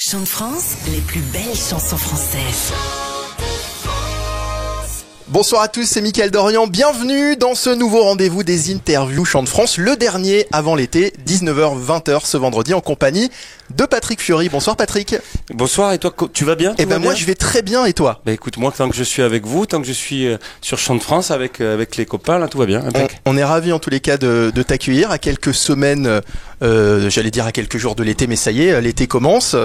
Chant de France, les plus belles chansons françaises. Bonsoir à tous, c'est Mickaël Dorian, bienvenue dans ce nouveau rendez-vous des interviews Chant de France, le dernier avant l'été, 19h-20h ce vendredi en compagnie de Patrick Fiori. Bonsoir Patrick. Bonsoir, et toi, tu vas bien? Eh ben moi je vais très bien, et toi? Bah écoute, moi tant que je suis avec vous, tant que je suis sur Chant de France avec les copains, là tout va bien. On est ravis en tous les cas de t'accueillir à quelques semaines, j'allais dire à quelques jours de l'été, mais ça y est, l'été commence.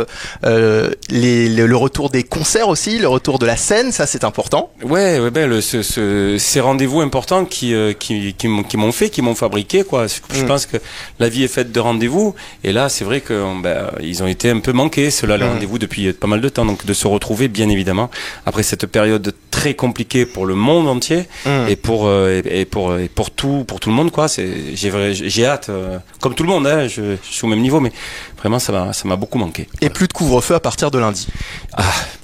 Le retour des concerts aussi, le retour de la scène, ça c'est important. Ouais, ces rendez-vous importants qui m'ont fabriqué, quoi. Je pense que la vie est faite de rendez-vous, et là c'est vrai que ils ont été un peu manqués, ceux-là, les rendez-vous depuis pas mal de temps, donc de se retrouver bien évidemment après cette période très compliquée pour le monde entier et pour tout le monde, quoi. J'ai hâte, comme tout le monde, hein, je suis au même niveau, mais vraiment ça m'a beaucoup manqué. Et plus de couvre-feu à partir de lundi.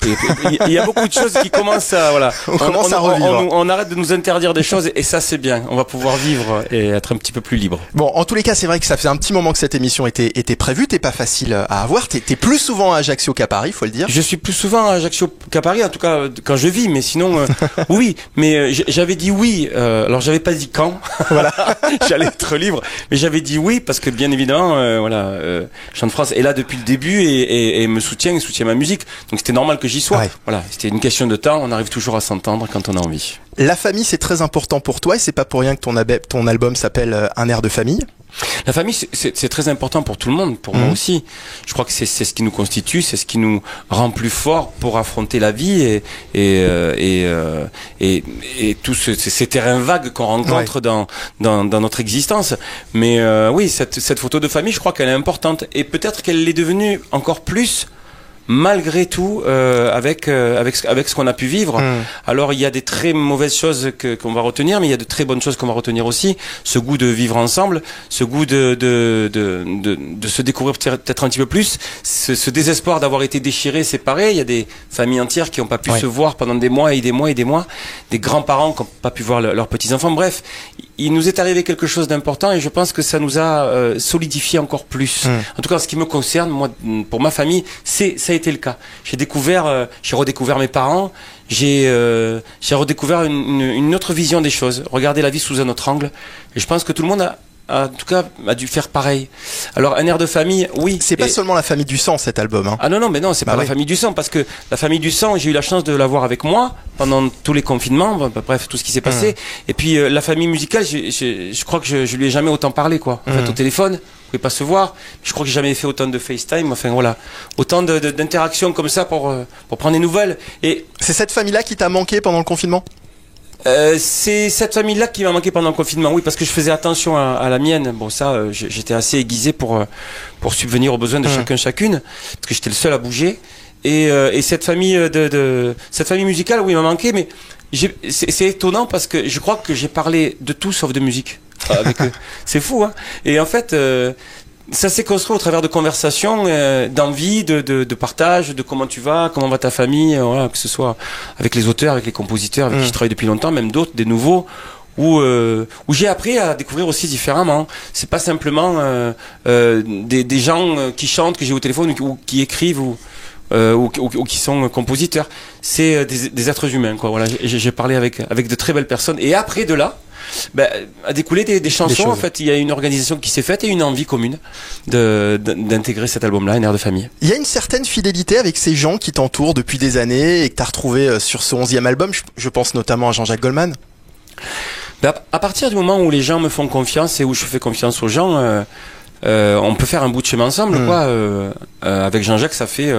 Il y a beaucoup de choses qui commencent à on commence à revivre. On arrête de nous interdire des choses, et ça c'est bien. On va pouvoir vivre et être un petit peu plus libre. Bon, en tous les cas, c'est vrai que ça fait un petit moment que cette émission était prévue. T'es pas facile à avoir. T'es plus souvent à Ajaccio qu'à Paris, faut le dire. Je suis plus souvent à Ajaccio qu'à Paris, en tout cas quand je vis. Mais sinon, oui. Mais j'avais dit oui. Alors j'avais pas dit quand. Voilà. J'allais être libre. Mais j'avais dit oui parce que bien évidemment, Chant de France est là depuis le début et me soutient ma musique. Donc c'était normal que j'y sois. Ouais. Voilà. C'était une question de temps. On arrive toujours à s'entendre quand on a envie. La famille, c'est très important pour toi, et c'est pas pour rien que ton album s'appelle Un air de famille. La famille, c'est très important pour tout le monde, pour moi aussi. Je crois que c'est ce qui nous constitue, c'est ce qui nous rend plus forts pour affronter la vie et tous ces terrains vagues qu'on rencontre dans notre existence. Mais oui, cette photo de famille, je crois qu'elle est importante, et peut-être qu'elle l'est devenue encore plus malgré tout avec ce qu'on a pu vivre. Alors il y a des très mauvaises choses qu'on va retenir, mais il y a de très bonnes choses qu'on va retenir aussi. Ce goût de vivre ensemble, ce goût de se découvrir peut-être un petit peu plus, ce désespoir d'avoir été déchiré, séparé. Il y a des familles entières qui n'ont pas pu se voir pendant des mois et des mois et des mois, des grands-parents qui n'ont pas pu voir leurs petits-enfants. Bref, il nous est arrivé quelque chose d'important, et je pense que ça nous a solidifié encore plus. En tout cas, en ce qui me concerne, moi, pour ma famille, ça a été le cas. J'ai redécouvert mes parents, j'ai redécouvert une autre vision des choses, regarder la vie sous un autre angle, et je pense que tout le monde en tout cas a dû faire pareil. Alors un air de famille, oui. C'est pas seulement la famille du sang, cet album, hein. Ah non, mais non, c'est pas la famille du sang, parce que la famille du sang, j'ai eu la chance de l'avoir avec moi pendant tous les confinements, bref, tout ce qui s'est passé. Et puis la famille musicale, je crois que je lui ai jamais autant parlé, quoi. En fait, au téléphone, on pouvait pas se voir. Je crois que j'ai jamais fait autant de FaceTime, enfin voilà, autant d'interactions comme ça pour prendre des nouvelles. Et c'est cette famille-là qui t'a manqué pendant le confinement? C'est cette famille-là qui m'a manqué pendant le confinement, oui, parce que je faisais attention à la mienne. Bon, ça, j'étais assez aiguisé pour subvenir aux besoins de chacune, parce que j'étais le seul à bouger. Et cette famille cette famille musicale, oui, m'a manqué, mais c'est étonnant parce que je crois que j'ai parlé de tout sauf de musique avec eux. C'est fou, hein. Et en fait, ça s'est construit au travers de conversations, d'envie, de partage, de comment tu vas, comment va ta famille, voilà, que ce soit avec les auteurs, avec les compositeurs, avec qui je travaille depuis longtemps, même d'autres, des nouveaux, où j'ai appris à découvrir aussi différemment. C'est pas simplement des gens qui chantent, que j'ai au téléphone, ou qui écrivent, ou qui sont compositeurs. C'est des êtres humains, quoi. Voilà, j'ai parlé avec de très belles personnes, et après de là, a découlé des chansons. En fait, il y a une organisation qui s'est faite et une envie commune d'intégrer cet album-là, Un air de famille. Il y a une certaine fidélité avec ces gens qui t'entourent depuis des années et que tu as retrouvé sur ce 11e album. Je pense notamment à Jean-Jacques Goldman. À partir du moment où les gens me font confiance et où je fais confiance aux gens, on peut faire un bout de chemin ensemble, quoi. Avec Jean-Jacques, ça fait,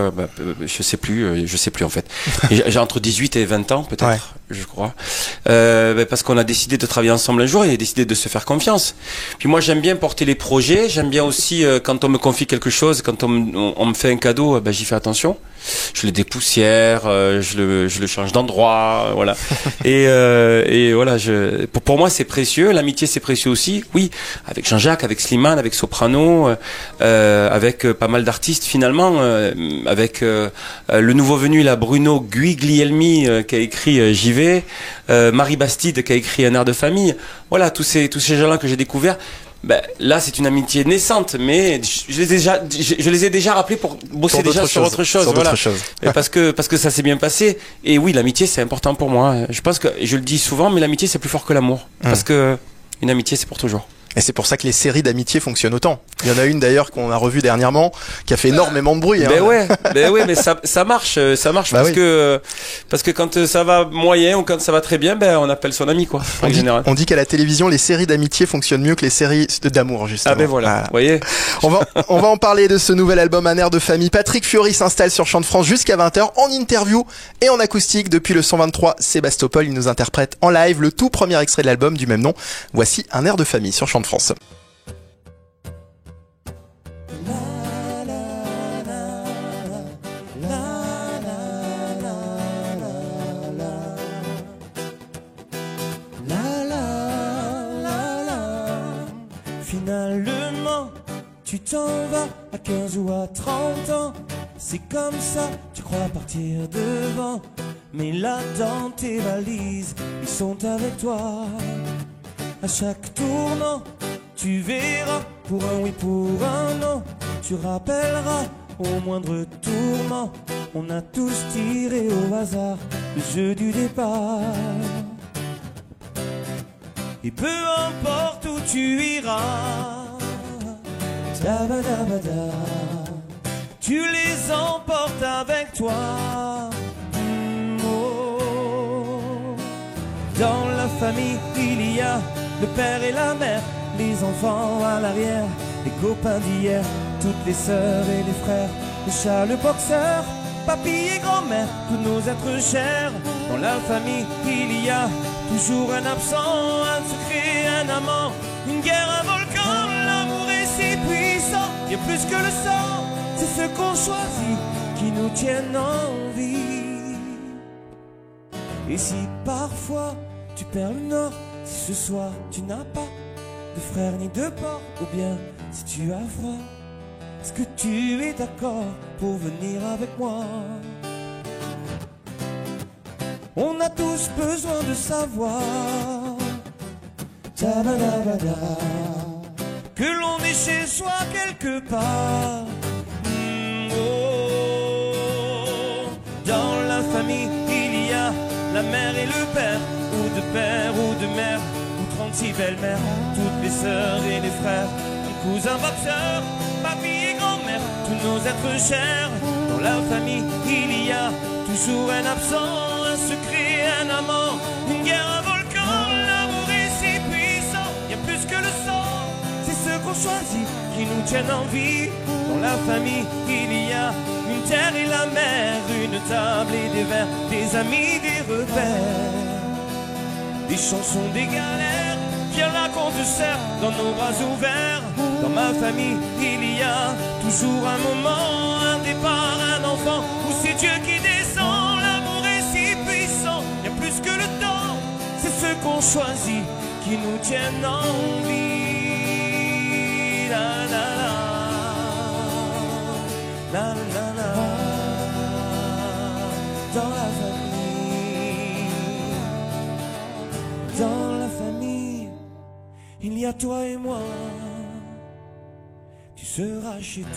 je sais plus en fait. J'ai entre 18 et 20 ans peut-être, je crois. Parce qu'on a décidé de travailler ensemble un jour et décidé de se faire confiance. Puis moi, j'aime bien porter les projets. J'aime bien aussi quand on me confie quelque chose, quand on me fait un cadeau, j'y fais attention. Je le dépoussière, je le change d'endroit, voilà. Et voilà, pour moi, c'est précieux. L'amitié, c'est précieux aussi. Oui, avec Jean-Jacques, avec Slimane, avec Soprano, avec pas mal d'artistes finalement, avec le nouveau venu là, Bruno Guglielmi qui a écrit J'y vais, Marie Bastide qui a écrit Un air de famille. Voilà, tous ces gens-là que j'ai découverts. Ben, là, c'est une amitié naissante, mais je les ai déjà rappelés pour bosser déjà sur autre chose. Voilà. Et parce que ça s'est bien passé. Et oui, l'amitié, c'est important pour moi. Je pense que, je le dis souvent, mais l'amitié, c'est plus fort que l'amour. Parce que une amitié, c'est pour toujours. Et c'est pour ça que les séries d'amitié fonctionnent autant. Il y en a une d'ailleurs qu'on a revue dernièrement, qui a fait énormément de bruit. Ben ouais, mais ça marche bah parce que quand ça va moyen ou quand ça va très bien, ben on appelle son ami quoi. En général. On dit qu'à la télévision, les séries d'amitié fonctionnent mieux que les séries d'amour justement. Ah ben voilà. Vous voyez. On va en parler de ce nouvel album Un air de famille. Patrick Fiori s'installe sur Chant de France jusqu'à 20h en interview et en acoustique depuis le 123 Sébastopol. Il nous interprète en live le tout premier extrait de l'album du même nom. Voici Un air de famille sur Chant de France. Finalement, tu t'en vas à 15 ou à 30 ans. C'est comme ça, tu crois partir devant. Mais là dans tes valises, ils sont avec toi. À chaque tournant, tu verras, pour un oui, pour un non. Tu rappelleras au moindre tourment. On a tous tiré au hasard le jeu du départ. Et peu importe où tu iras, tabadabada, tu les emportes avec toi. Oh. Dans la famille, il y a le père et la mère, les enfants à l'arrière, les copains d'hier, toutes les sœurs et les frères, le chat, le boxeur, papy et grand-mère, tous nos êtres chers. Dans la famille, il y a toujours un absent, un secret, un amant, une guerre, un volcan. L'amour est si puissant, bien plus que le sang. C'est ce qu'on choisit qui nous tiennent en vie. Et si parfois tu perds le nord, si ce soir tu n'as pas de frère ni de port, ou bien si tu as froid, est-ce que tu es d'accord pour venir avec moi? On a tous besoin de savoir tabadabada, que l'on est chez soi quelque part. Oh. Dans la famille, il y a la mère et le père, ou de père ou de mère, ou 36 belles-mères, toutes les sœurs et les frères, un cousin boxeur, papy et grand-mère, tous nos êtres chers. Dans la famille, il y a toujours un absent, un secret, un amant, une guerre, un volcan. L'amour est si puissant, bien plus que le sang. C'est ce qu'on choisit qui nous tiennent en vie. Dans la famille, il y a une terre et la mer, une table et des verres, des amis, des repères, des chansons, des galères. Viens là qu'on te serre dans nos bras ouverts. Dans ma famille, il y a toujours un moment, un départ, un enfant, ou c'est Dieu qui descend. L'amour est si puissant, bien plus que le temps. C'est ce qu'on choisit qui nous tiennent en vie. La la la, la la la. Dans la famille, dans la famille, il y a toi et moi. Tu seras chez toi.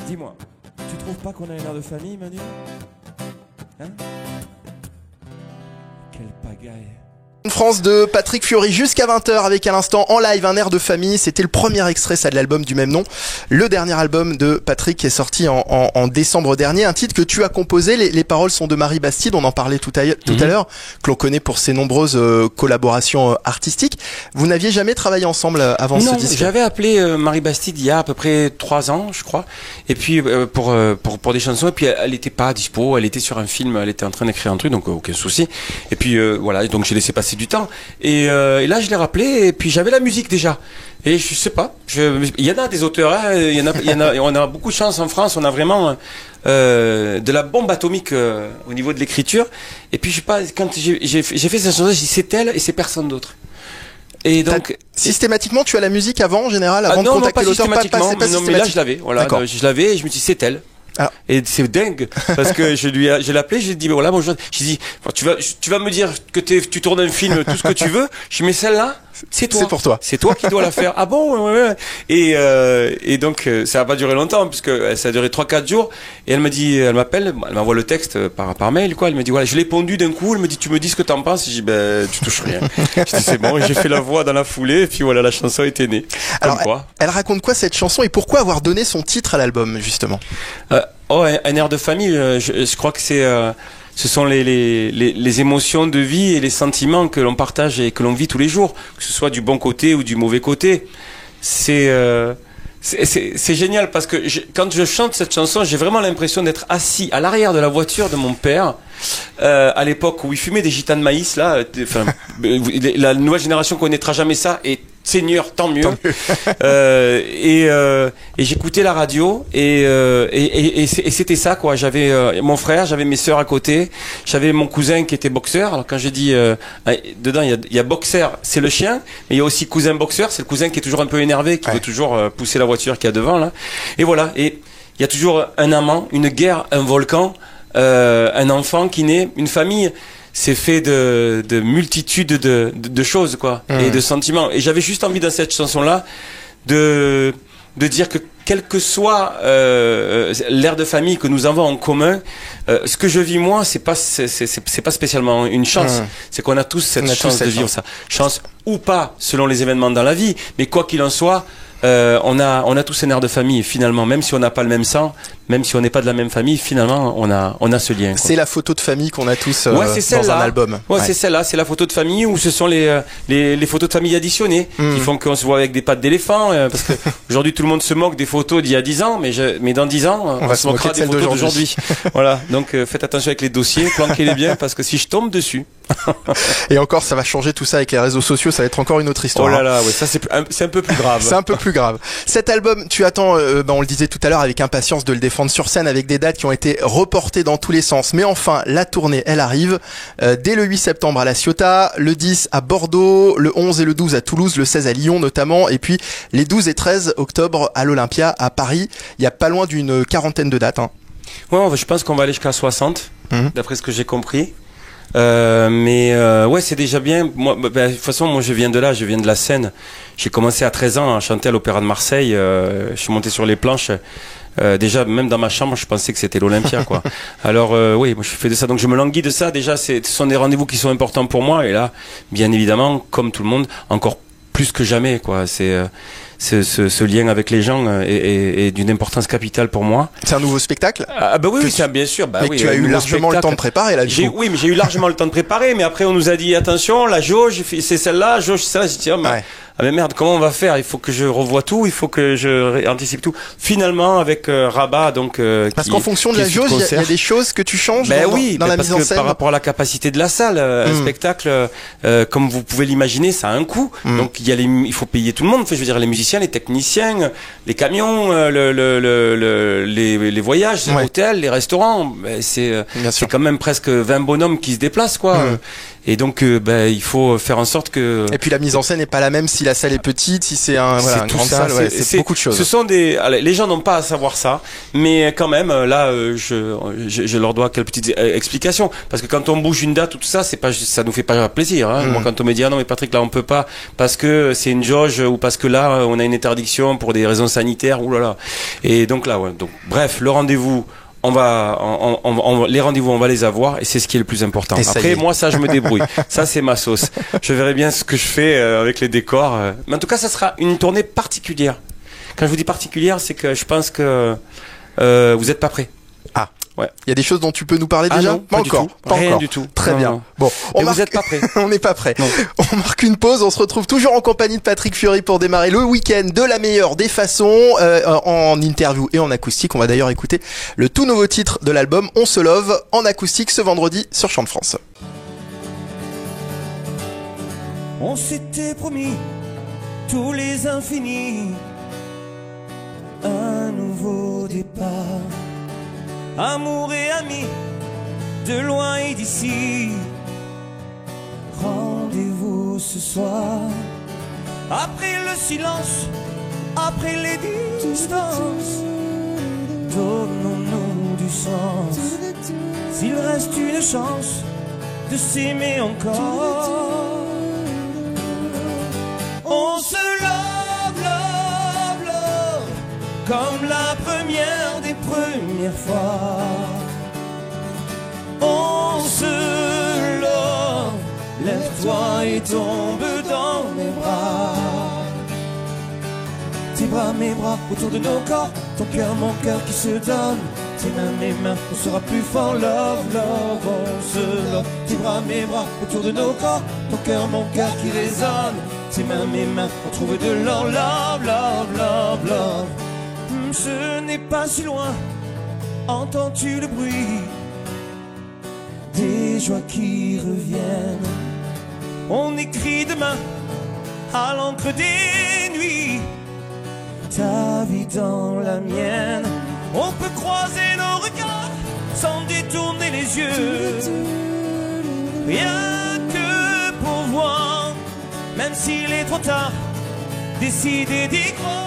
Dis-moi, tu trouves pas qu'on a un air de famille, Manu? Hein? Quelle pagaille. France de Patrick Fiori jusqu'à 20h avec à l'instant en live Un air de famille. C'était le premier extrait ça de l'album du même nom. Le dernier album de Patrick qui est sorti en décembre dernier. Un titre que tu as composé. Les paroles sont de Marie Bastide. On en parlait tout à l'heure. Que l'on connaît pour ses nombreuses collaborations artistiques. Vous n'aviez jamais travaillé ensemble avant ce disque? J'avais appelé Marie Bastide il y a à peu près 3 ans, je crois. Et puis pour des chansons. Et puis elle était pas dispo. Elle était sur un film. Elle était en train d'écrire un truc. Donc aucun souci. Et puis voilà. Donc j'ai laissé passer du temps et là je l'ai rappelé et puis j'avais la musique déjà et je sais pas, il y en a des auteurs hein, il y en a on a beaucoup de chance en France, on a vraiment de la bombe atomique au niveau de l'écriture. Et puis je sais pas, quand j'ai fait cette chanson, j'ai dit c'est elle et c'est personne d'autre. Et donc systématiquement tu as la musique avant en général avant de contacter l'auteur? Non, mais là je l'avais, voilà, je l'avais et je me suis dit c'est elle. Alors. Et c'est dingue parce que je l'ai appelé, j'ai dit ben voilà bonjour, j'ai dit tu vas me dire que tu tournes un film, tout ce que tu veux. Je dis mais celle-là c'est toi. C'est pour toi. C'est toi qui dois la faire. Ah bon ouais. Et donc ça a pas duré longtemps puisque ça a duré 3-4 jours et elle me dit, elle m'appelle, elle m'envoie le texte par mail quoi. Elle me dit voilà je l'ai pondu d'un coup. Elle me dit tu me dis ce que t'en penses. Et je dis ben tu touches rien. Je dis c'est bon. J'ai fait la voix dans la foulée et puis voilà la chanson était née. Alors quoi. Elle raconte quoi cette chanson et pourquoi avoir donné son titre à l'album justement? Un air de famille. Je crois que ce sont les émotions de vie et les sentiments que l'on partage et que l'on vit tous les jours, que ce soit du bon côté ou du mauvais côté. C'est génial parce que quand je chante cette chanson, j'ai vraiment l'impression d'être assis à l'arrière de la voiture de mon père à l'époque où il fumait des gitanes maïs là. Enfin, la nouvelle génération connaîtra jamais ça et Seigneur, tant mieux. Et j'écoutais la radio et c'était ça quoi. J'avais mon frère, j'avais mes sœurs à côté, j'avais mon cousin qui était boxeur. Alors quand je dis dedans il y a boxeur, c'est le chien, mais il y a aussi cousin boxeur, c'est le cousin qui est toujours un peu énervé, qui veut toujours pousser la voiture qu'il y a devant là. Et voilà. Et il y a toujours un amant, une guerre, un volcan, un enfant qui naît, une famille. C'est fait de multitudes de choses quoi et de sentiments et j'avais juste envie dans cette chanson là de dire que quel que soit l'air de famille que nous avons en commun, ce que je vis moi c'est pas spécialement une chance, c'est qu'on a tous cette chance de vivre ça, chance ou pas selon les événements dans la vie, mais quoi qu'il en soit on a tous un air de famille finalement, même si on n'a pas le même sang, même si on n'est pas de la même famille, finalement on a ce lien. C'est la photo de famille qu'on a tous dans un album. Ouais, c'est celle-là, c'est la photo de famille où ce sont les photos de famille additionnées qui font qu'on se voit avec des pattes d'éléphant parce que aujourd'hui tout le monde se moque des photos d'il y a 10 ans, mais dans 10 ans on se moquera des photos d'aujourd'hui. Voilà, donc faites attention avec les dossiers, planquez-les bien parce que si je tombe dessus. Et encore, ça va changer tout ça avec les réseaux sociaux, ça va être encore une autre histoire. Oh là là, ouais, ça c'est un peu plus grave. C'est un peu plus grave. Cet album, tu attends, on le disait tout à l'heure, avec impatience de le défendre sur scène, avec des dates qui ont été reportées dans tous les sens. Mais enfin, la tournée, elle arrive dès le 8 septembre à La Ciotat, le 10 à Bordeaux, le 11 et le 12 à Toulouse, le 16 à Lyon notamment, et puis les 12 et 13 octobre à l'Olympia à Paris. Il y a pas loin d'une quarantaine de dates. Ouais, je pense qu'on va aller jusqu'à 60, d'après ce que j'ai compris. Ouais, c'est déjà bien. Moi, de toute façon, moi, je viens de là, je viens de la Seine. J'ai commencé à 13 ans à chanter à l'Opéra de Marseille. Je suis monté sur les planches. Déjà, même dans ma chambre, je pensais que c'était l'Olympia, quoi. Alors, oui, moi, je fais de ça. Donc, je me languis de ça. Déjà, ce sont des rendez-vous qui sont importants pour moi. Et là, bien évidemment, comme tout le monde, encore plus que jamais, quoi. Ce lien avec les gens est d'une importance capitale pour moi. C'est un nouveau spectacle? Ah bah oui, c'est bien sûr. Bah mais oui, tu as eu largement le temps de préparer là. Oui, mais j'ai eu largement le temps de préparer. Mais après, on nous a dit attention, la jauge, c'est celle-là, la jauge, c'est celle-là. J'ai dit mais merde, comment on va faire? Il faut que je revoie tout, il faut que je anticipe tout. Finalement, avec Rabat, donc parce qu'en fonction de la jauge, il y a des choses que tu changes dans la mise en scène. Par rapport à la capacité de la salle, un spectacle, comme vous pouvez l'imaginer, ça a un coût. Donc il faut payer tout le monde. Je veux dire, les musiciens, les techniciens, les camions, les voyages, les hôtels, les restaurants. C'est quand même presque 20 bonhommes qui se déplacent, quoi. Et donc, il faut faire en sorte que. Et puis la mise en scène n'est pas la même si la salle est petite, si c'est une grande salle. C'est beaucoup de choses. Ce sont les gens n'ont pas à savoir ça, mais quand même, là, je leur dois quelques petites explications, parce que quand on bouge une date ou tout ça, ça nous fait pas plaisir. Moi, quand on me dit non mais Patrick, là on peut pas parce que c'est une jauge ou parce que là on a une interdiction pour des raisons sanitaires, oulala. Et donc là, donc bref, le rendez-vous. Les rendez-vous, on va les avoir et c'est ce qui est le plus important. Après, moi, ça, je me débrouille. Ça, c'est ma sauce. Je verrai bien ce que je fais avec les décors. Mais en tout cas, ça sera une tournée particulière. Quand je vous dis particulière, c'est que je pense que vous n'êtes pas prêts. Ah. Ouais. Il y a des choses dont tu peux nous parler déjà? Non, pas encore. Rien du tout. Très bien. Non. Bon, vous n'êtes pas prêts. On n'est pas prêts. On marque une pause. On se retrouve toujours en compagnie de Patrick Fiori pour démarrer le week-end de la meilleure des façons, en interview et en acoustique. On va d'ailleurs écouter le tout nouveau titre de l'album On se love en acoustique ce vendredi sur Chant de France. On s'était promis tous les infinis, un nouveau départ. Amour et amis, de loin et d'ici, rendez-vous ce soir. Après le silence, après les distances, donnons-nous du sens. S'il reste une chance de s'aimer encore, on se love, love, love, comme la première des premières fois. On se love, lève-toi et tombe dans mes bras. Tes bras, mes bras, autour de nos corps, ton cœur, mon cœur qui se donne. Tes mains, mes mains, on sera plus fort, love, love, on se love. Tes bras, mes bras, autour de nos corps, ton cœur, mon cœur qui résonne. Tes mains, mes mains, on trouve de l'or, love, love, love, love. Ce n'est pas si loin, entends-tu le bruit des joies qui reviennent? On écrit demain à l'encre des nuits ta vie dans la mienne. On peut croiser nos regards sans détourner les yeux, rien que pour voir, même s'il est trop tard, décider d'y croire.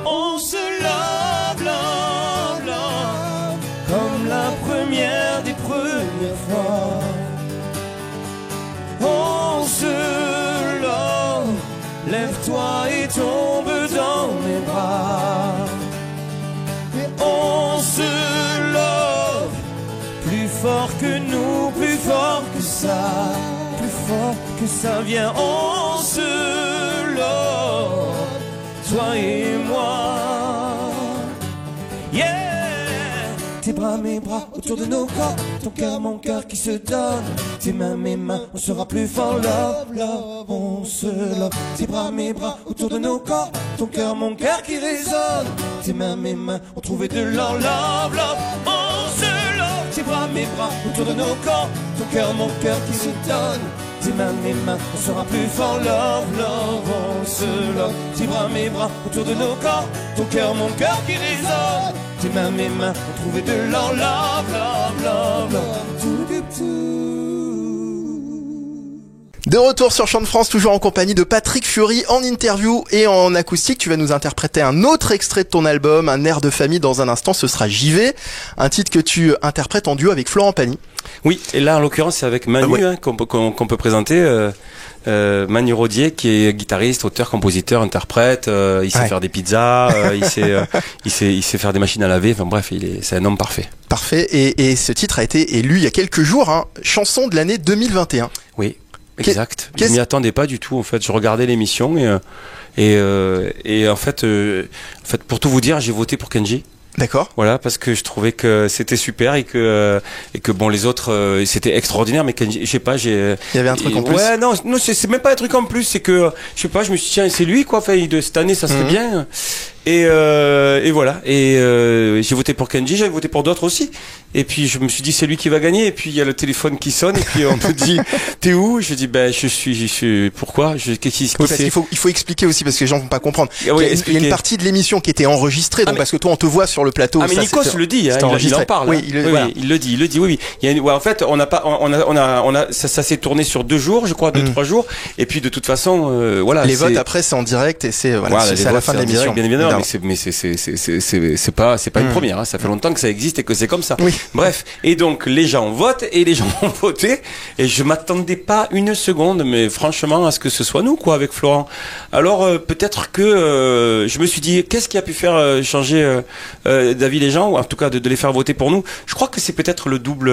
On se love, love, love, comme la première des premières fois. On se love, lève-toi et tombe dans mes bras. Et on se love, plus fort que nous, plus fort que ça, plus fort que ça vient. On se love, toi et moi. Yeah. Tes bras, mes bras, autour de nos corps, ton cœur, mon cœur qui se donne. Tes mains, mes mains, on sera plus fort, love, love, on se love. Tes bras, mes bras, autour de nos corps, ton cœur, mon cœur qui résonne. Tes mains, mes mains, on trouvait de l'or, love, love, on se love. Tes bras, mes bras, autour de nos corps, ton cœur, mon cœur qui se donne. Tes mains, mes mains, on sera plus fort, love, love, on se love. Tes bras, mes bras, autour de nos corps, ton cœur, mon cœur qui résonne. Tes mains, mes mains, on trouvait de l'or, love, love, love, love, tout, tout, tout. De retour sur Chant de France, toujours en compagnie de Patrick Fiori en interview et en acoustique. Tu vas nous interpréter un autre extrait de ton album, un air de famille dans un instant, ce sera J'y vais, un titre que tu interprètes en duo avec Florent Pagny. Oui, et là en l'occurrence c'est avec Manu qu'on peut présenter. Manu Rodier qui est guitariste, auteur, compositeur, interprète, il sait faire des pizzas, il sait faire des machines à laver, enfin bref, c'est un homme parfait. Parfait, et ce titre a été élu il y a quelques jours, hein, chanson de l'année 2021. Oui, exact. Je m'y attendais pas du tout en fait, je regardais l'émission et en fait pour tout vous dire, j'ai voté pour Kenji. D'accord. Voilà, parce que je trouvais que c'était super et que bon, les autres, c'était extraordinaire, mais je sais pas, il y avait un truc en plus. Ouais, non, c'est même pas un truc en plus, c'est que, je sais pas, je me suis dit, tiens, c'est lui, quoi, enfin, de cette année, ça serait bien. Et voilà. Et, j'ai voté pour Kenji, j'avais voté pour d'autres aussi. Et puis, je me suis dit, c'est lui qui va gagner. Et puis, il y a le téléphone qui sonne. Et puis, on me dit, t'es où? Je dis, ben, je suis, pourquoi? Parce qu'il faut expliquer aussi, parce que les gens vont pas comprendre. Il y a une partie de l'émission qui était enregistrée, donc parce que toi, on te voit sur le plateau. Ah, mais Nikos le dit, hein, il en parle. Oui, il le dit, oui. En fait, ça s'est tourné sur 2 jours, je crois, 2-3 jours. Et puis, de toute façon, voilà. Les votes après, c'est en direct et c'est à la fin de l'émission. Bien évidemment. Mais c'est pas une première, hein. Ça fait longtemps que ça existe et que c'est comme ça. Oui. Bref. Et donc, les gens votent et les gens ont voté. Et je m'attendais pas une seconde, mais franchement, à ce que ce soit nous, quoi, avec Florent. Alors, peut-être que, je me suis dit, qu'est-ce qui a pu faire changer, d'avis les gens, ou en tout cas de les faire voter pour nous? Je crois que c'est peut-être le double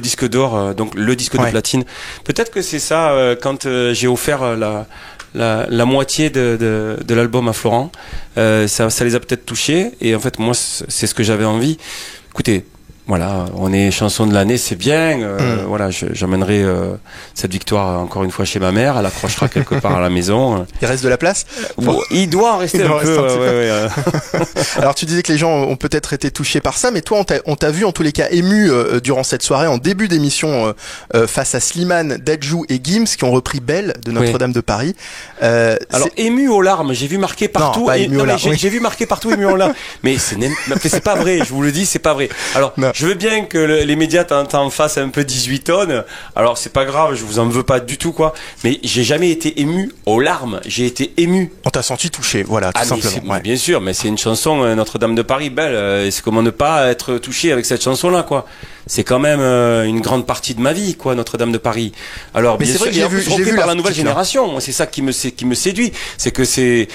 disque d'or, donc le disque de platine. Peut-être que c'est ça, quand j'ai offert la moitié de l'album à Florent, ça les a peut-être touchés, et en fait moi c'est ce que j'avais envie. Écoutez, voilà, on est chanson de l'année, c'est bien. Voilà, j'emmènerai cette victoire encore une fois chez ma mère. Elle accrochera quelque part à la maison. Il reste de la place? Il doit en rester un peu. Alors tu disais que les gens ont peut-être été touchés par ça, mais toi on t'a vu en tous les cas ému durant cette soirée, en début d'émission, face à Slimane, Dadju et Gims qui ont repris Belle de Notre-Dame de Paris. Alors ému aux larmes, j'ai vu marqué partout. Non, pas ému aux larmes. J'ai vu marqué partout ému aux larmes. Mais c'est pas vrai. Je vous le dis, c'est pas vrai. Alors. Non. Je veux bien que les médias t'en fassent un peu 18 tonnes. Alors c'est pas grave, je vous en veux pas du tout quoi. Mais j'ai jamais été ému aux larmes. J'ai été ému. On t'a senti touché, voilà, tout simplement. Ouais. Bien sûr, mais c'est une chanson Notre-Dame de Paris belle. Et c'est comment ne pas être touché avec cette chanson-là quoi. C'est quand même une grande partie de ma vie, quoi, Notre-Dame de Paris. Alors, mais bien c'est vrai sûr, que j'ai vu par la nouvelle génération. Moi, c'est ça qui me séduit. C'est que ces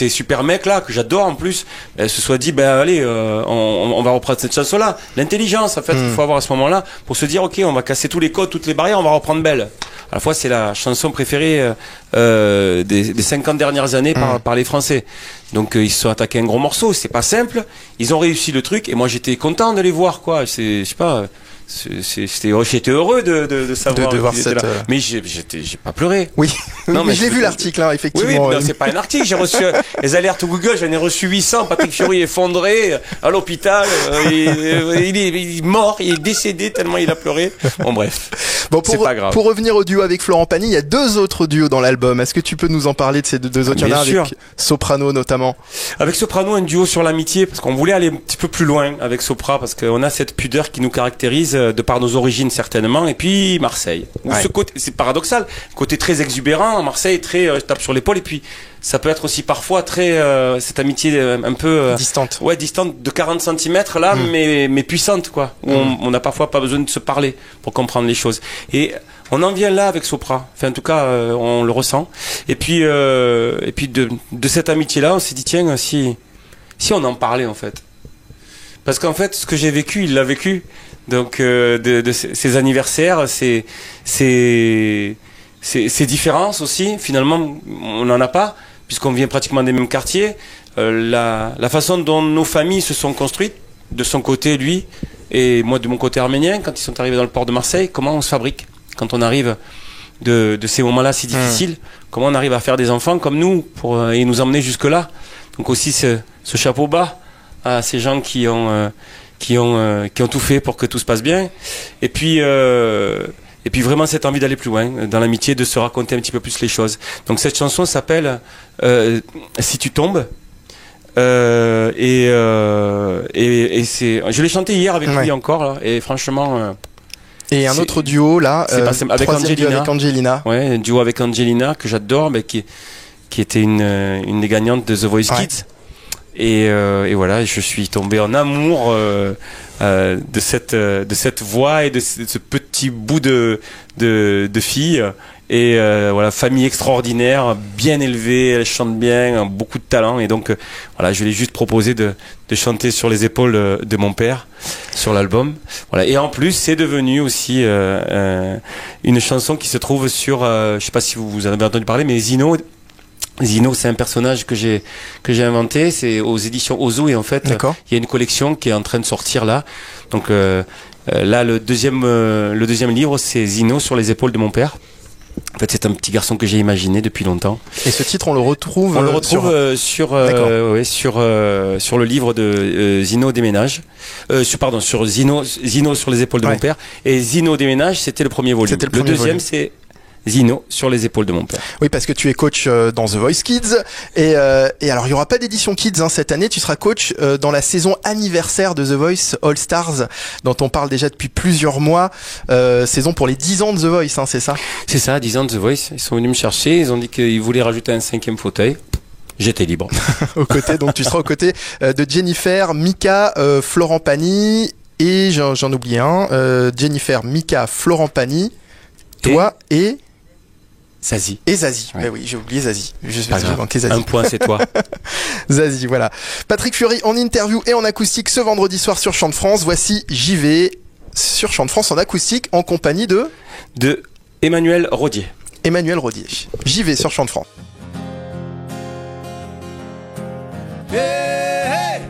super mecs-là, que j'adore en plus, se soient dit, ben, allez, on va reprendre cette chanson-là. L'intelligence, en fait, il faut avoir à ce moment-là pour se dire, ok, on va casser tous les codes, toutes les barrières, on va reprendre Belle. À la fois, c'est la chanson préférée des 50 dernières années par les Français. Donc ils se sont attaqués à un gros morceau, c'est pas simple. Ils ont réussi le truc et moi j'étais content de les voir quoi. Je sais pas. J'étais heureux de savoir de voir cette. Mais j'ai pas pleuré. Oui. Non, mais je l'ai vu l'article, hein, effectivement. Oui, non, c'est pas un article. J'ai reçu les alertes Google. J'en ai reçu 800. Patrick Fiori effondré à l'hôpital. Il est mort. Il est décédé tellement il a pleuré. Bon bref. Bon, c'est pas grave. Pour revenir au duo avec Florent Pagny, il y a 2 autres duos dans l'album. Est-ce que tu peux nous en parler de ces 2 autres? Il y en a avec Soprano notamment. Avec Soprano, un duo sur l'amitié parce qu'on voulait aller un petit peu plus loin avec Sopra parce qu'on a cette pudeur qui nous caractérise de par nos origines certainement, et puis Marseille. Ouais. Ce côté, c'est paradoxal, côté très exubérant, Marseille très tape sur l'épaule, et puis ça peut être aussi parfois très cette amitié un peu distante. Ouais, distante de 40 cm là, mais puissante quoi. Où on n'a parfois pas besoin de se parler pour comprendre les choses. Et on en vient là avec Sopra. Enfin, en tout cas, on le ressent. Et puis de cette amitié là, on s'est dit tiens, si on en parlait en fait. Parce qu'en fait, ce que j'ai vécu, il l'a vécu. Donc de ces anniversaires, ces différences aussi, finalement, on n'en a pas, puisqu'on vient pratiquement des mêmes quartiers. La façon dont nos familles se sont construites, de son côté, lui, et moi de mon côté arménien, quand ils sont arrivés dans le port de Marseille, comment on se fabrique quand on arrive de ces moments-là si difficiles, comment on arrive à faire des enfants comme nous et nous emmener jusque-là. Donc aussi ce chapeau bas à ces gens qui ont tout fait pour que tout se passe bien. Et puis vraiment cette envie d'aller plus loin dans l'amitié, de se raconter un petit peu plus les choses. Donc cette chanson s'appelle Si tu tombes. Et c'est, je l'ai chanté hier avec lui encore là, et franchement. Et un autre duo là, avec Angelina. Avec Angelina. Ouais, un duo avec Angelina que j'adore, mais qui était une des gagnantes de The Voice Kids. Et voilà, je suis tombé en amour de cette voix et de ce petit bout de fille. Et voilà, famille extraordinaire, bien élevée, elle chante bien, beaucoup de talent. Et donc voilà, je lui ai juste proposé de chanter sur les épaules de mon père sur l'album. Voilà. Et en plus, c'est devenu aussi une chanson qui se trouve sur, je sais pas si vous en avez entendu parler, mais Zino, c'est un personnage que j'ai inventé. C'est aux éditions Ozo, et en fait, il y a une collection qui est en train de sortir là. Donc là, le deuxième livre, c'est Zino sur les épaules de mon père. En fait, c'est un petit garçon que j'ai imaginé depuis longtemps. Et ce titre, on le retrouve sur le livre de Zino déménage. Sur Zino sur les épaules de mon père. Et Zino déménage, c'était le premier volume. Le deuxième, c'est Zino sur les épaules de mon père. Oui, parce que tu es coach dans The Voice Kids, et alors il y aura pas d'édition Kids cette année. Tu seras coach dans la saison anniversaire de The Voice All Stars, dont on parle déjà depuis plusieurs mois. Saison pour les 10 ans de The Voice, c'est ça? C'est ça, 10 ans de The Voice. Ils sont venus me chercher, ils ont dit qu'ils voulaient rajouter un 5e fauteuil. J'étais libre. Donc tu seras aux côtés de Jennifer, Mika, Florent Pagny, et j'en oublie un. Jennifer, Mika, Florent Pagny, toi et Zazie. Et Zazie. Ouais. Mais oui, j'ai oublié Zazie. J'ai manqué Zazie. Un point, c'est toi. Zazie, voilà. Patrick Fiori en interview et en acoustique ce vendredi soir sur Chant de France. Voici J'y vais sur Chant de France en acoustique en compagnie de Emmanuel Rodier. J'y vais sur Chant de France. Hey, hey.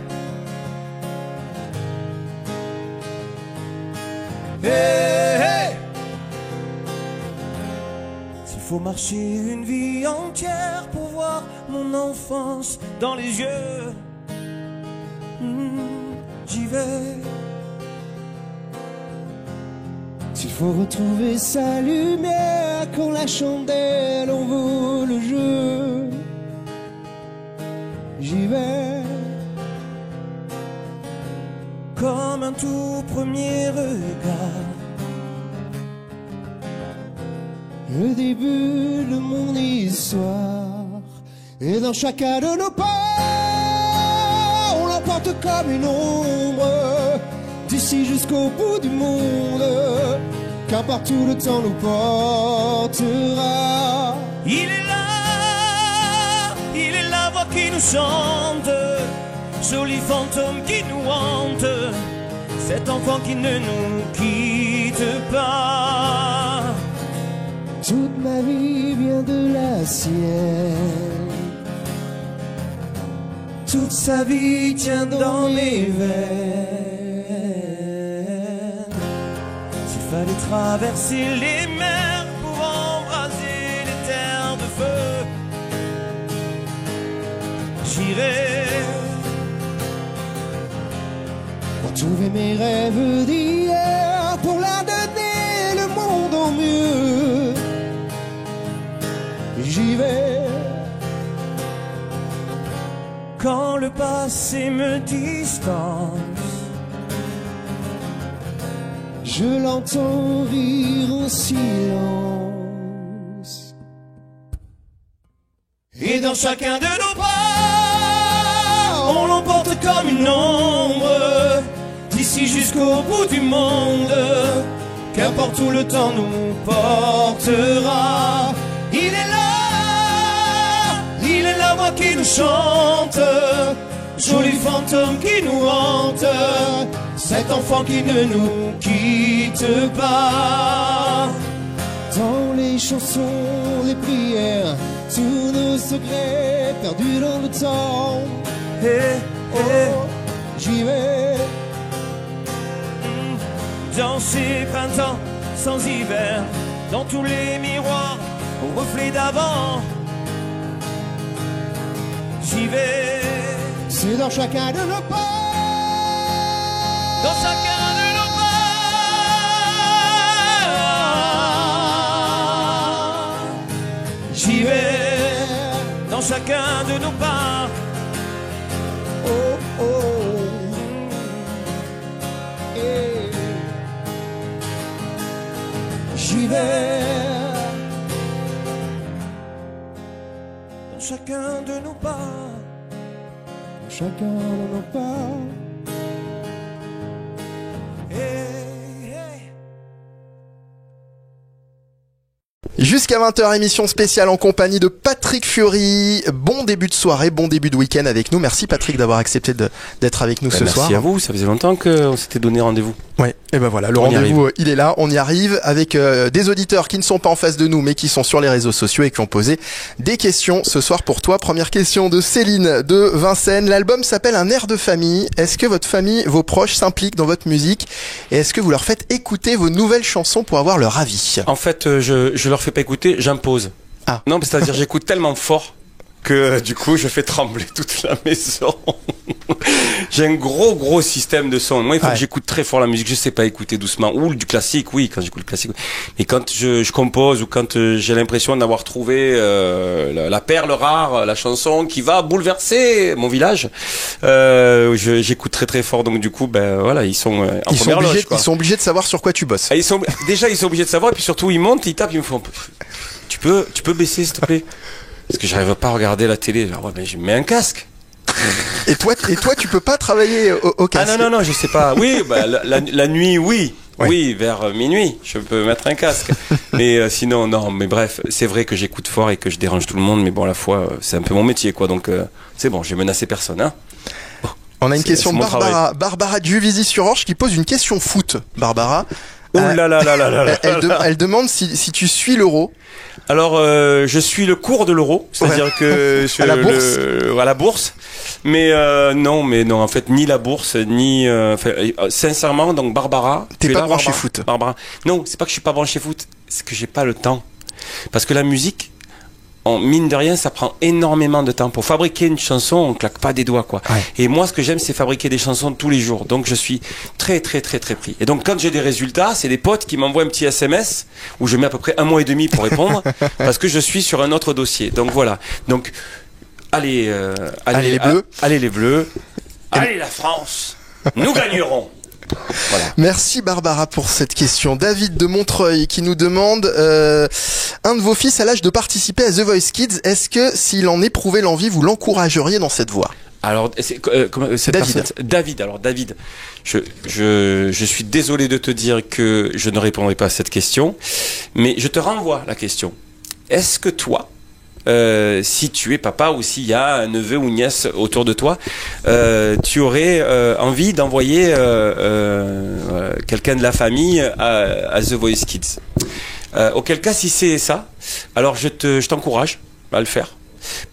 Hey, hey. S'il faut marcher une vie entière pour voir mon enfance dans les yeux, j'y vais. S'il faut retrouver sa lumière quand la chandelle en vaut le jeu, j'y vais. comme un tout premier regard. Le début de mon histoire, et dans chacun de nos pas, on l'emporte comme une ombre, d'ici jusqu'au bout du monde, qu'importe où le temps nous portera. Il est la voix qui nous chante, joli fantôme qui nous hante, cet enfant qui ne nous quitte pas. Toute ma vie vient de la sienne, Toute sa vie tient dans mes veines. S'il fallait traverser les mers pour embraser les terres de feu, j'irai. retrouver mes rêves d'hier pour leur donner le monde en mieux. J'y vais. Quand le passé me distance, je l'entends rire en silence. et dans chacun de nos bras, on l'emporte comme une ombre, d'ici jusqu'au bout du monde, qu'importe où le temps nous portera. Il est la voix qui nous chante, joli fantôme qui nous hante, cet enfant qui ne nous quitte pas. Dans les chansons, les prières, tous nos secrets perdus dans le temps. J'y vais. Dans ces printemps sans hiver, dans tous les miroirs au reflet d'avant, j'y vais. C'est dans chacun de nos pas. Dans chacun de nos pas, j'y vais. Dans chacun de nos pas, Oh, oh. Eh. J'y vais. dans chacun de nos pas. Chacun de nos pas. Hey, hey. Jusqu'à 20h, émission spéciale en compagnie de Patrick Fiori. Bon début de soirée, bon début de week-end avec nous. Merci Patrick d'avoir accepté d'être avec nous ce soir. Merci à vous, ça faisait longtemps qu'on s'était donné rendez-vous. Ouais, et ben voilà, le On y rendez-vous, il est là, on y arrive avec des auditeurs qui ne sont pas en face de nous mais qui sont sur les réseaux sociaux et qui ont posé des questions ce soir pour toi. Première question de Céline de Vincennes. L'album s'appelle Un air de famille. Est-ce que votre famille, vos proches s'impliquent dans votre musique et est-ce que vous leur faites écouter vos nouvelles chansons pour avoir leur avis? En fait, je leur fais pas écouter, j'impose. Ah. Non, c'est-à-dire j'écoute tellement fort que du coup je fais trembler toute la maison. J'ai un gros système de son. Moi, il faut que j'écoute très fort la musique. Je sais pas écouter doucement. Ou du classique, oui, quand j'écoute le classique. Mais quand je compose ou quand j'ai l'impression d'avoir trouvé la perle rare, la chanson qui va bouleverser mon village, j'écoute très fort. Donc du coup, ben voilà, ils sont en première loge, quoi. Ils sont obligés de savoir sur quoi tu bosses. Ils sont obligés de savoir. Et puis surtout, ils montent, ils tapent, ils me font. Tu peux baisser, s'il te plaît? Parce que j'arrive pas à regarder la télé. Alors, ouais, mais je mets un casque. Et toi, tu peux pas travailler au casque? Ah non, je sais pas. Oui, bah, la nuit, oui. Ouais. Oui, vers minuit, je peux mettre un casque. Mais sinon, non. Mais bref, c'est vrai que j'écoute fort et que je dérange tout le monde. Mais bon, à la fois, c'est un peu mon métier, quoi. Donc, c'est bon, j'ai menacé personne, hein. On a une question de Barbara Juvisy-sur-Orge qui pose une question foot. Barbara. Ouh là là là là là là. Elle demande si tu suis l'Euro. Alors, je suis le cours de l'Euro, c'est-à-dire que à la bourse. À la bourse. Mais non, en fait, ni la bourse, ni sincèrement, donc Barbara, t'es pas branché foot. Barbara, non, c'est pas que je suis pas branché foot, c'est que j'ai pas le temps. Parce que la musique, mine de rien, ça prend énormément de temps. Pour fabriquer une chanson, on claque pas des doigts, quoi. Ouais. Et moi, ce que j'aime, c'est fabriquer des chansons tous les jours. Donc, je suis très pris. Et donc, quand j'ai des résultats, c'est des potes qui m'envoient un petit SMS où je mets à peu près 1 mois et demi pour répondre parce que je suis sur un autre dossier. Donc, voilà. Donc, allez les Bleus. Allez les Bleus. Allez la France. Nous gagnerons. Voilà. Merci Barbara pour cette question. David de Montreuil qui nous demande un de vos fils a l'âge de participer à The Voice Kids. Est-ce que s'il en éprouvait l'envie, vous l'encourageriez dans cette voie? Alors, David. Alors, David, je suis désolé de te dire que je ne répondrai pas à cette question, mais je te renvoie la question. Est-ce que toi, si tu es papa ou s'il y a un neveu ou une nièce autour de toi, tu aurais envie d'envoyer quelqu'un de la famille à The Voice Kids? Auquel cas, si c'est ça, alors je t'encourage à le faire.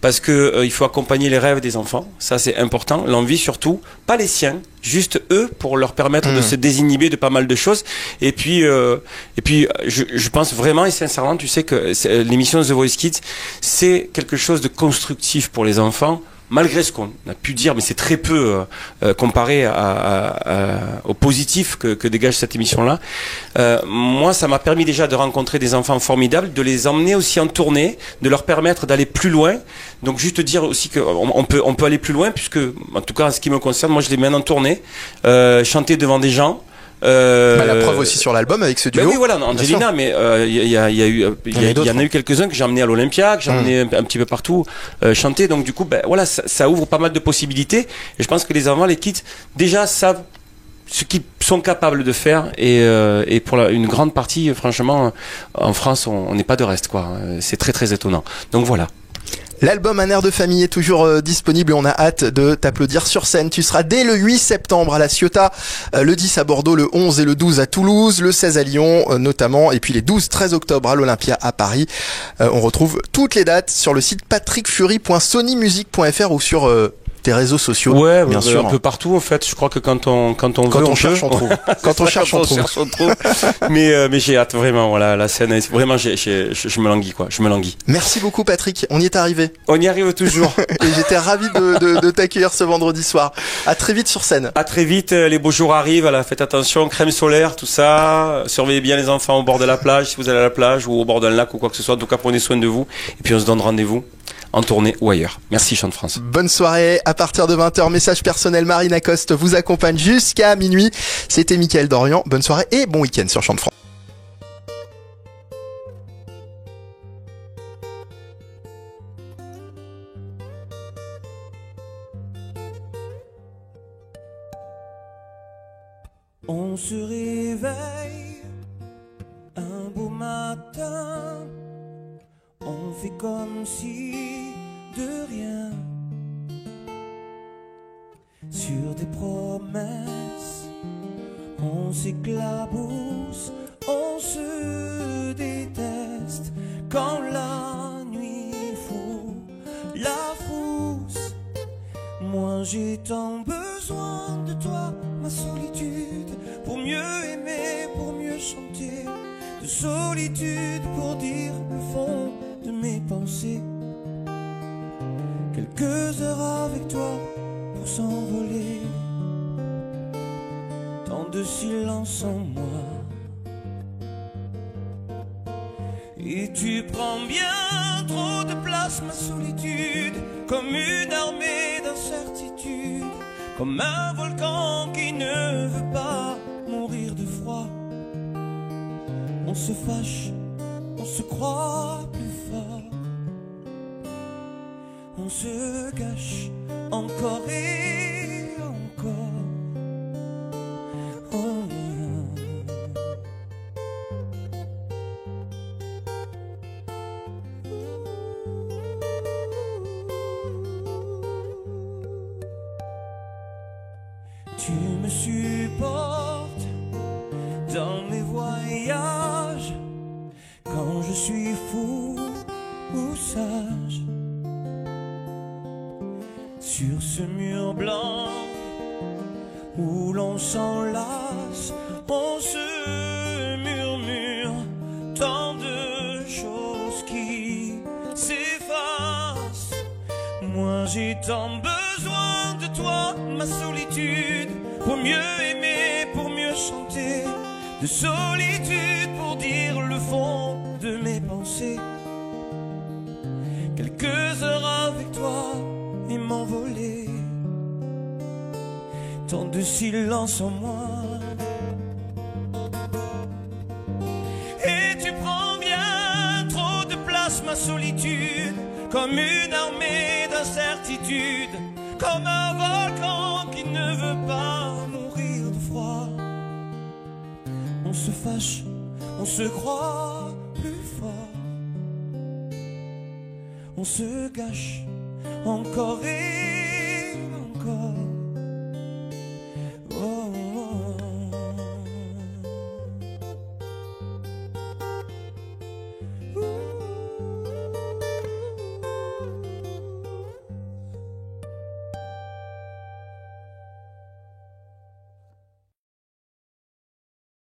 Parce que il faut accompagner les rêves des enfants, ça c'est important, l'envie surtout, pas les siens, juste eux pour leur permettre de se désinhiber de pas mal de choses. Et puis je pense vraiment et sincèrement, tu sais que l'émission The Voice Kids, c'est quelque chose de constructif pour les enfants. Malgré ce qu'on a pu dire, mais c'est très peu comparé au positif que dégage cette émission-là. Moi, ça m'a permis déjà de rencontrer des enfants formidables, de les emmener aussi en tournée, de leur permettre d'aller plus loin. Donc, juste dire aussi qu'on peut aller plus loin, puisque, en tout cas, en ce qui me concerne, moi, je les mène en tournée, chanter devant des gens. La preuve aussi sur l'album avec ce duo. Ben oui, voilà, Angelina, mais il y en a eu quelques-uns que j'ai emmenés à l'Olympia, que j'ai emmenés un petit peu partout chanter. Donc du coup, ben voilà, ça ouvre pas mal de possibilités. Et je pense que les enfants, les kids, déjà savent ce qu'ils sont capables de faire. Et pour une grande partie, franchement, en France, on n'est pas de reste, quoi. C'est très très étonnant. Donc voilà. L'album Un air de famille est toujours disponible et on a hâte de t'applaudir sur scène. Tu seras dès le 8 septembre à la Ciotat, le 10 à Bordeaux, le 11 et le 12 à Toulouse, le 16 à Lyon notamment, et puis les 12-13 octobre à l'Olympia à Paris. On retrouve toutes les dates sur le site patrickfury.sonymusic.fr ou sur tes réseaux sociaux. Ouais, bien sûr. Un peu partout en fait. Je crois que quand on cherche, on trouve. Quand on cherche, on trouve. Mais j'ai hâte vraiment. Voilà, la scène, vraiment, je me languis quoi. Je me languis. Merci beaucoup Patrick. On y est arrivé. On y arrive toujours. Et j'étais ravi de t'accueillir ce vendredi soir. À très vite sur scène. À très vite. Les beaux jours arrivent. Voilà, faites attention, crème solaire, tout ça. Surveillez bien les enfants au bord de la plage si vous allez à la plage ou au bord d'un lac ou quoi que ce soit. En tout cas, prenez soin de vous. Et puis on se donne rendez-vous en tournée ou ailleurs. Merci Chant de France. Bonne soirée. À partir de 20h, message personnel, Marine Acoste vous accompagne jusqu'à minuit. C'était Mickaël Dorian. Bonne soirée et bon week-end sur Chant de France. On se réveille un beau matin, on fait comme si de rien, sur des promesses, on s'éclabousse, on se déteste, quand la nuit fout la frousse. Moi j'ai tant besoin de toi, ma solitude, pour mieux aimer, pour mieux chanter, de solitude pour dire le fond de mes pensées. Quelques heures avec toi pour s'envoler, tant de silence en moi. Et tu prends bien trop de place, ma solitude, comme une armée d'incertitude, comme un volcan qui ne veut pas mourir de froid. On se fâche, on se croit plus fort, on se gâche encore et encore. Oh. Tu me supportes dans mes voyages, quand je suis fou ou sage. Sur ce mur blanc où l'on s'enlace, on se murmure tant de choses qui s'effacent. Moi j'ai tant besoin de toi, ma solitude, pour mieux aimer, pour mieux chanter, de solitude pour dire le fond de mes pensées. Quelques heures avec toi et m'envoler, tant de silence en moi. chasse ma solitude comme une armée d'incertitude, comme un volcan qui ne veut pas mourir de froid. On se fâche, on se croit plus fort, on se gâche encore et